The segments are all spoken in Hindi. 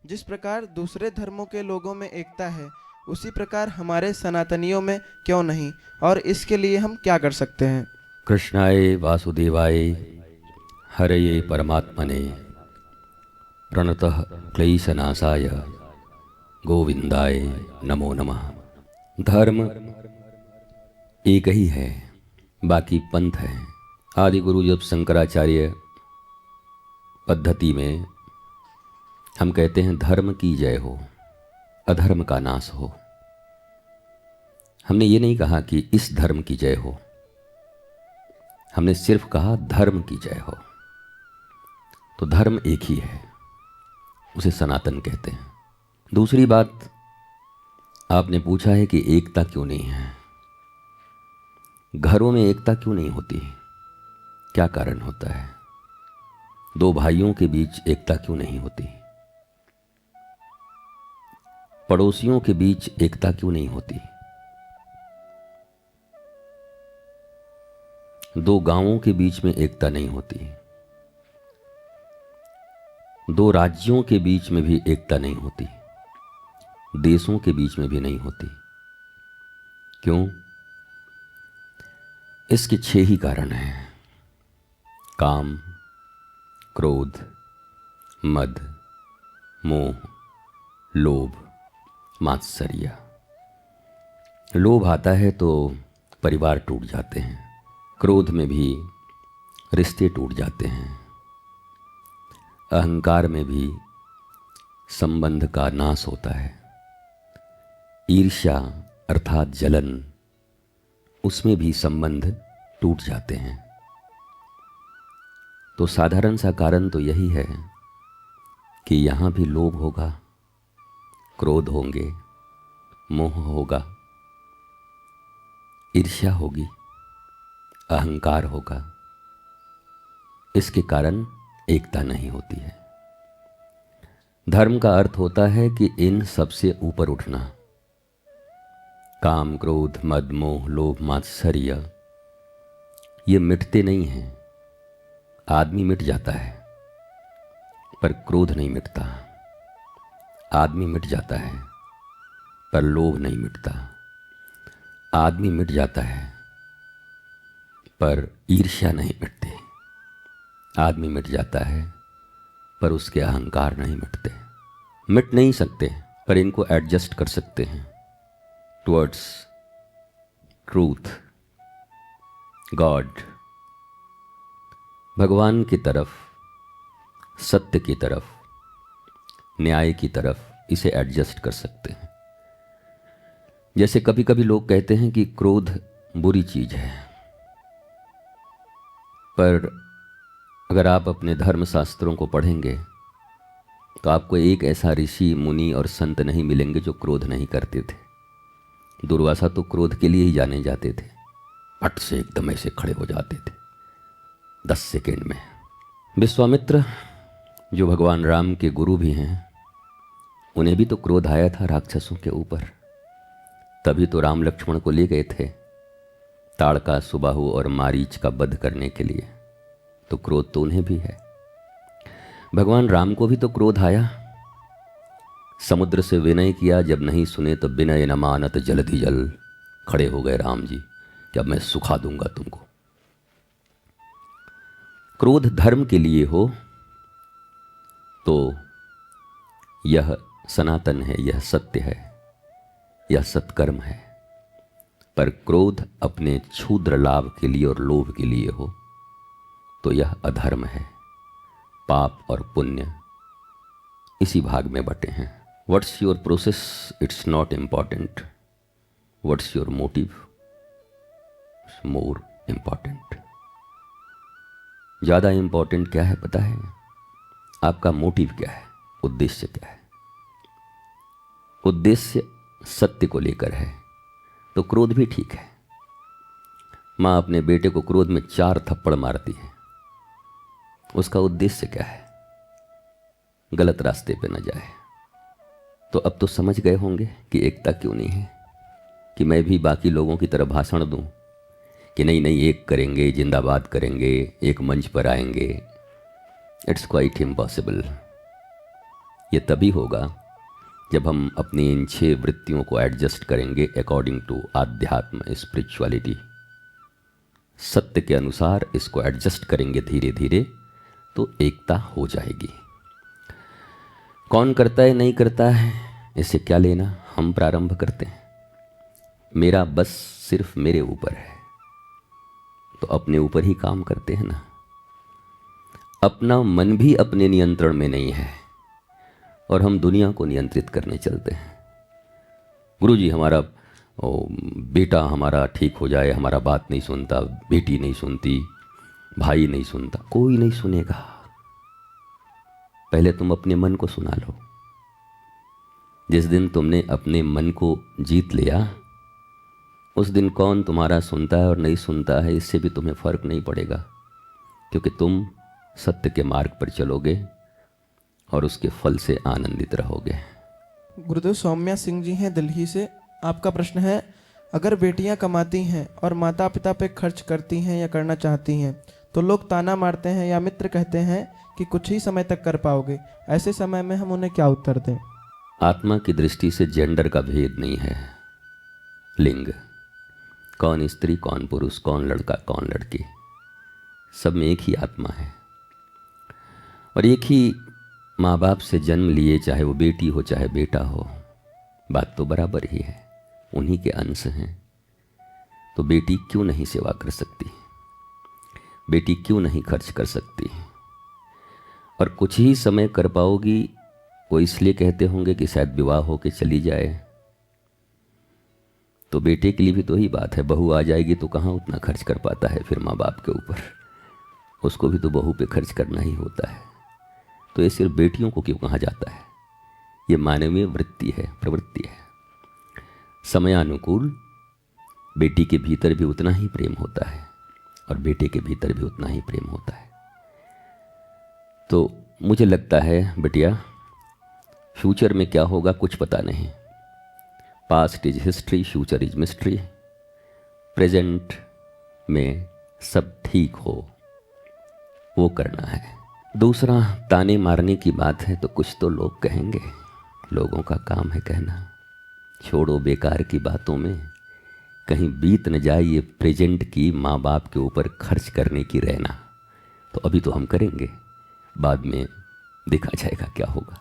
जिस प्रकार दूसरे धर्मों के लोगों में एकता है, उसी प्रकार हमारे सनातनियों में क्यों नहीं, और इसके लिए हम क्या कर सकते हैं? कृष्णाय वासुदेवाय हरये परमात्मने प्रणतः क्लेशनाशाय गोविंदाय नमो नमः। धर्म एक ही है, बाकी पंथ है। आदि गुरु जब शंकराचार्य पद्धति में हम कहते हैं धर्म की जय हो, अधर्म का नाश हो। हमने ये नहीं कहा कि इस धर्म की जय हो, हमने सिर्फ कहा धर्म की जय हो। तो धर्म एक ही है, उसे सनातन कहते हैं। दूसरी बात, आपने पूछा है कि एकता क्यों नहीं है, घरों में एकता क्यों नहीं होती, क्या कारण होता है? दो भाइयों के बीच एकता क्यों नहीं होती? पड़ोसियों के बीच एकता क्यों नहीं होती? दो गांवों के बीच में एकता नहीं होती? दो राज्यों के बीच में भी एकता नहीं होती? देशों के बीच में भी नहीं होती? क्यों? इसके 6 ही कारण हैं। काम, क्रोध, मद, मोह, लोभ, मात्सर्य। लोभ आता है तो परिवार टूट जाते हैं, क्रोध में भी रिश्ते टूट जाते हैं, अहंकार में भी संबंध का नाश होता है, ईर्ष्या अर्थात जलन, उसमें भी संबंध टूट जाते हैं। तो साधारण सा कारण तो यही है कि यहाँ भी लोभ होगा, क्रोध होंगे, मोह होगा, ईर्ष्या होगी, अहंकार होगा। इसके कारण एकता नहीं होती है। धर्म का अर्थ होता है कि इन सबसे ऊपर उठना। काम, क्रोध, मद, मोह, लोभ, मात्सर्य ये मिटते नहीं हैं। आदमी मिट जाता है पर क्रोध नहीं मिटता। आदमी मिट जाता है पर लोभ नहीं मिटता। आदमी मिट जाता है पर ईर्ष्या नहीं मिटती। आदमी मिट जाता है पर उसके अहंकार नहीं मिटते। मिट नहीं सकते पर इनको एडजस्ट कर सकते हैं टुवर्ड्स ट्रूथ, गॉड, भगवान की तरफ, सत्य की तरफ, न्याय की तरफ इसे एडजस्ट कर सकते हैं। जैसे कभी कभी लोग कहते हैं कि क्रोध बुरी चीज है, पर अगर आप अपने धर्म शास्त्रों को पढ़ेंगे तो आपको एक ऐसा ऋषि, मुनि और संत नहीं मिलेंगे जो क्रोध नहीं करते थे। दुर्वासा तो क्रोध के लिए ही जाने जाते थे, फट से एकदम ऐसे खड़े हो जाते थे 10 सेकेंड में। विश्वामित्र जो भगवान राम के गुरु भी हैं, उन्हें भी तो क्रोध आया था राक्षसों के ऊपर। तभी तो राम लक्ष्मण को ले गए थे ताड़का, सुबाहु और मारीच का वध करने के लिए। तो क्रोध तो उन्हें भी है। भगवान राम को भी तो क्रोध आया। समुद्र से विनय किया, जब नहीं सुने तो विनय न मानत जलधि जल। खड़े हो गए राम जी कि अब मैं सुखा दूंगा तुमको। क्रोध धर्म के लिए हो तो यह सनातन है, यह सत्य है, यह सत्कर्म है। पर क्रोध अपने क्षुद्र लाभ के लिए और लोभ के लिए हो तो यह अधर्म है। पाप और पुण्य इसी भाग में बटे हैं। What's your process, it's not important. What's your motive, it's more important. ज़्यादा इम्पॉर्टेंट क्या है पता है? आपका मोटिव क्या है, उद्देश्य क्या है। उद्देश्य सत्य को लेकर है तो क्रोध भी ठीक है। माँ अपने बेटे को क्रोध में 4 थप्पड़ मारती है, उसका उद्देश्य क्या है? गलत रास्ते पे न जाए। तो अब तो समझ गए होंगे कि एकता क्यों नहीं है। कि मैं भी बाकी लोगों की तरह भाषण दूं कि नहीं नहीं एक करेंगे, जिंदाबाद करेंगे, एक मंच पर आएंगे। It's quite impossible. ये तभी होगा जब हम अपनी इन 6 वृत्तियों को एडजस्ट करेंगे अकॉर्डिंग टू आध्यात्म स्पिरिचुअलिटी। सत्य के अनुसार इसको एडजस्ट करेंगे धीरे धीरे तो एकता हो जाएगी। कौन करता है नहीं करता है इससे क्या लेना, हम प्रारंभ करते हैं। मेरा बस सिर्फ मेरे ऊपर है तो अपने ऊपर ही काम करते हैं ना। अपना मन भी अपने नियंत्रण में नहीं है और हम दुनिया को नियंत्रित करने चलते हैं। गुरुजी हमारा बेटा हमारा ठीक हो जाए, हमारा बात नहीं सुनता, बेटी नहीं सुनती, भाई नहीं सुनता, कोई नहीं सुनेगा। पहले तुम अपने मन को सुना लो। जिस दिन तुमने अपने मन को जीत लिया उस दिन कौन तुम्हारा सुनता है और नहीं सुनता है इससे भी तुम्हें फर्क नहीं पड़ेगा, क्योंकि तुम सत्य के मार्ग पर चलोगे और उसके फल से आनंदित रहोगे। गुरुदेव सौम्या सिंह जी हैं दिल्ली से। आपका प्रश्न है, अगर बेटियां कमाती हैं और माता पिता पे खर्च करती हैं या करना चाहती हैं तो लोग ताना मारते हैं या मित्र कहते हैं कि कुछ ही समय तक कर पाओगे, ऐसे समय में हम उन्हें क्या उत्तर दें? आत्मा की दृष्टि से जेंडर का भेद नहीं है। लिंग, कौन स्त्री कौन पुरुष, कौन लड़का कौन लड़की, सब में एक ही आत्मा है और एक ही माँ बाप से जन्म लिए, चाहे वो बेटी हो चाहे बेटा हो, बात तो बराबर ही है, उन्हीं के अंश हैं। तो बेटी क्यों नहीं सेवा कर सकती, बेटी क्यों नहीं खर्च कर सकती? और कुछ ही समय कर पाओगी वो इसलिए कहते होंगे कि शायद विवाह होके चली जाए, तो बेटे के लिए भी तो ही बात है। बहू आ जाएगी तो कहाँ उतना खर्च कर पाता है फिर माँ बाप के ऊपर, उसको भी तो बहू पे खर्च करना ही होता है। तो ये सिर्फ बेटियों को क्यों कहा जाता है? ये मानवीय वृत्ति है, प्रवृत्ति है। समयानुकूल बेटी के भीतर भी उतना ही प्रेम होता है और बेटे के भीतर भी उतना ही प्रेम होता है। तो मुझे लगता है बिटिया, फ्यूचर में क्या होगा कुछ पता नहीं। Past is history, future is mystery. Present में सब ठीक हो वो करना है। दूसरा, ताने मारने की बात है तो कुछ तो लोग कहेंगे, लोगों का काम है कहना। छोड़ो बेकार की बातों में, कहीं बीत न जाए ये प्रेजेंट की माँ बाप के ऊपर खर्च करने की रहना। तो अभी तो हम करेंगे, बाद में देखा जाएगा क्या होगा।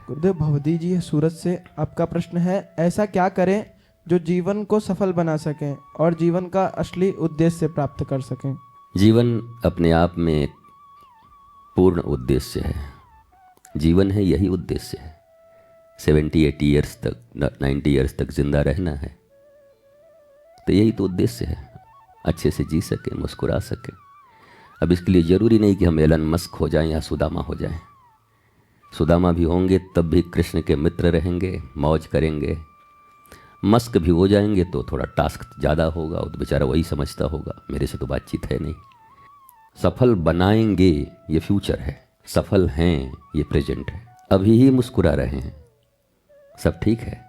गुरुदेव भवदी जी है सूरत से। आपका प्रश्न है, ऐसा क्या करें जो जीवन को सफल बना सकें और जीवन का असली उद्देश्य प्राप्त कर सकें? जीवन अपने आप में एक पूर्ण उद्देश्य है। जीवन है, यही उद्देश्य है। 70-80 ईयर्स तक, 90 ईयर्स तक जिंदा रहना है, तो यही तो उद्देश्य है। अच्छे से जी सके, मुस्कुरा सके। अब इसके लिए ज़रूरी नहीं कि हम एलन मस्क हो जाएं या सुदामा हो जाएं। सुदामा भी होंगे तब भी कृष्ण के मित्र रहेंगे, मौज करेंगे। मस्क भी हो जाएंगे तो थोड़ा टास्क ज़्यादा होगा, वो तो बेचारा वही समझता होगा, मेरे से तो बातचीत है नहीं। सफल बनाएंगे ये फ्यूचर है, सफल हैं ये प्रेजेंट है। अभी ही मुस्कुरा रहे हैं, सब ठीक है।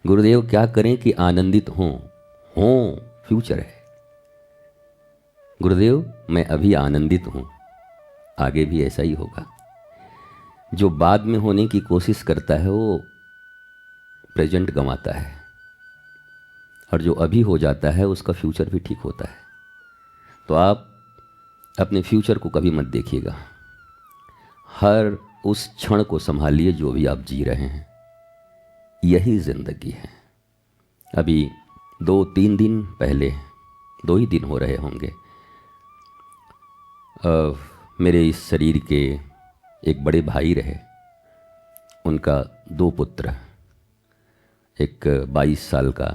गुरुदेव क्या करें कि आनंदित हों फ्यूचर है। गुरुदेव मैं अभी आनंदित हूं, आगे भी ऐसा ही होगा। जो बाद में होने की कोशिश करता है वो प्रेजेंट गंवाता है, और जो अभी हो जाता है उसका फ्यूचर भी ठीक होता है। तो आप अपने फ्यूचर को कभी मत देखिएगा, हर उस क्षण को संभालिए जो भी आप जी रहे हैं। यही जिंदगी है। अभी 2-3 दिन पहले, 2 ही दिन हो रहे होंगे, मेरे इस शरीर के एक बड़े भाई रहे, उनका 2 पुत्र, एक 22 साल का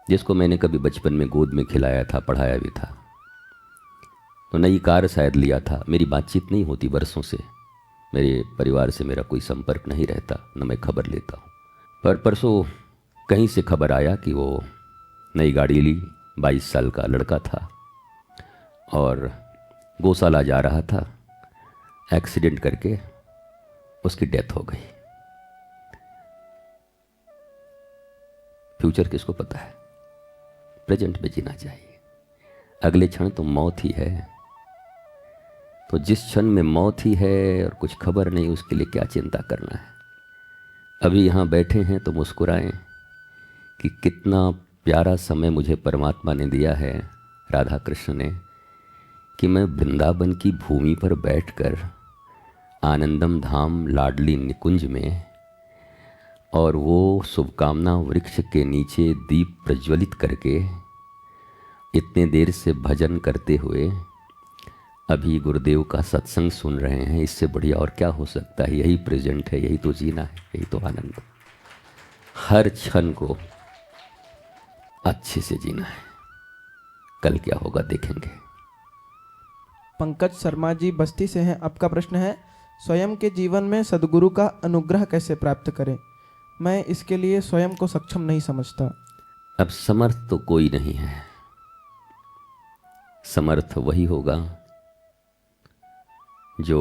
जिसको मैंने कभी बचपन में गोद में खिलाया था, पढ़ाया भी था, तो नई कार शायद लिया था। मेरी बातचीत नहीं होती बरसों से, मेरे परिवार से मेरा कोई संपर्क नहीं रहता, न मैं खबर लेता हूँ। पर परसों कहीं से खबर आया कि वो नई गाड़ी ली, 22 साल का लड़का था और गौशाला जा रहा था, एक्सीडेंट करके उसकी डेथ हो गई। फ्यूचर किसको पता है? प्रेजेंट में जीना चाहिए। अगले क्षण तो मौत ही है। तो जिस क्षण में मौत ही है और कुछ खबर नहीं, उसके लिए क्या चिंता करना है। अभी यहाँ बैठे हैं तो मुस्कुराएं कि कितना प्यारा समय मुझे परमात्मा ने दिया है, राधा कृष्ण ने, कि मैं वृंदावन की भूमि पर बैठकर आनंदम धाम लाडली निकुंज में और वो शुभकामना वृक्ष के नीचे दीप प्रज्वलित करके इतने देर से भजन करते हुए अभी गुरुदेव का सत्संग सुन रहे हैं। इससे बढ़िया और क्या हो सकता है। यही प्रेजेंट है, यही तो जीना है, यही तो आनंद है। हर क्षण को अच्छे से जीना है। कल क्या होगा देखेंगे। पंकज शर्मा जी बस्ती से हैं। आपका प्रश्न है, स्वयं के जीवन में सद्गुरु का अनुग्रह कैसे प्राप्त करें? मैं इसके लिए स्वयं को सक्षम नहीं समझता। अब समर्थ तो कोई नहीं है। समर्थ वही होगा जो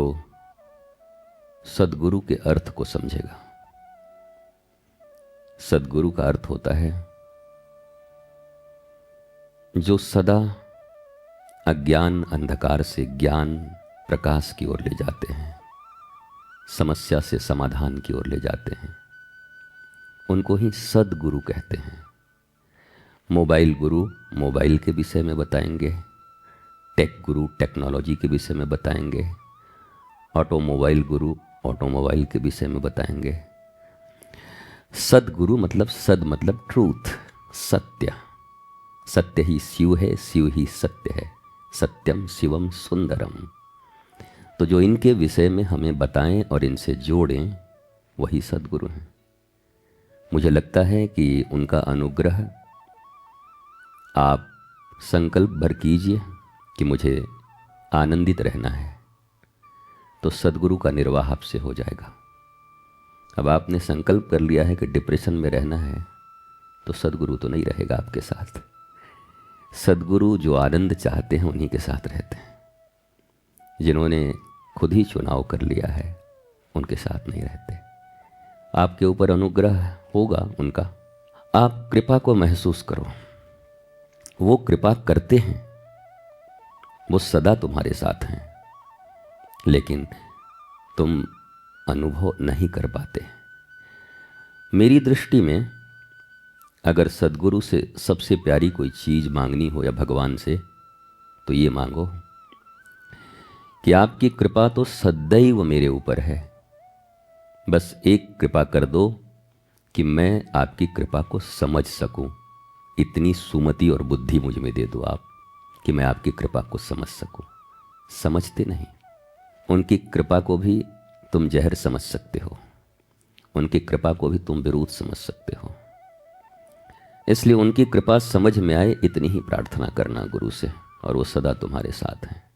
सद्गुरु के अर्थ को समझेगा। सद्गुरु का अर्थ होता है जो सदा अज्ञान अंधकार से ज्ञान प्रकाश की ओर ले जाते हैं, समस्या से समाधान की ओर ले जाते हैं। उनको ही सद्गुरु कहते हैं। मोबाइल गुरु मोबाइल के विषय में बताएंगे, टेक गुरु टेक्नोलॉजी के विषय में बताएंगे, ऑटोमोबाइल गुरु ऑटोमोबाइल के विषय में बताएंगे। सद्गुरु मतलब सद मतलब ट्रूथ, सत्य। सत्य ही शिव है, शिव ही सत्य है। सत्यम शिवम सुंदरम। तो जो इनके विषय में हमें बताएं और इनसे जोड़ें, वही सद्गुरु हैं। मुझे लगता है कि उनका अनुग्रह आप संकल्प भर कीजिए कि मुझे आनंदित रहना है, तो सद्गुरु का निर्वाह आपसे हो जाएगा। अब आपने संकल्प कर लिया है कि डिप्रेशन में रहना है, तो सद्गुरु तो नहीं रहेगा आपके साथ। सद्गुरु जो आनंद चाहते हैं उन्हीं के साथ रहते हैं। जिन्होंने खुद ही चुनाव कर लिया है उनके साथ नहीं रहते। आपके ऊपर अनुग्रह होगा उनका। आप कृपा को महसूस करो। वो कृपा करते हैं, वो सदा तुम्हारे साथ हैं, लेकिन तुम अनुभव नहीं कर पाते। मेरी दृष्टि में अगर सद्गुरु से सबसे प्यारी कोई चीज़ मांगनी हो या भगवान से, तो ये मांगो कि आपकी कृपा तो सदैव मेरे ऊपर है। बस एक कृपा कर दो कि मैं आपकी कृपा को समझ सकूं। इतनी सुमति और बुद्धि मुझ में दे दो आप कि मैं आपकी कृपा को समझ सकूं। समझते नहीं। उनकी कृपा को भी तुम जहर समझ सकते हो, उनकी कृपा को भी तुम विरोध समझ सकते हो। इसलिए उनकी कृपा समझ में आए, इतनी ही प्रार्थना करना गुरु से, और वो सदा तुम्हारे साथ हैं।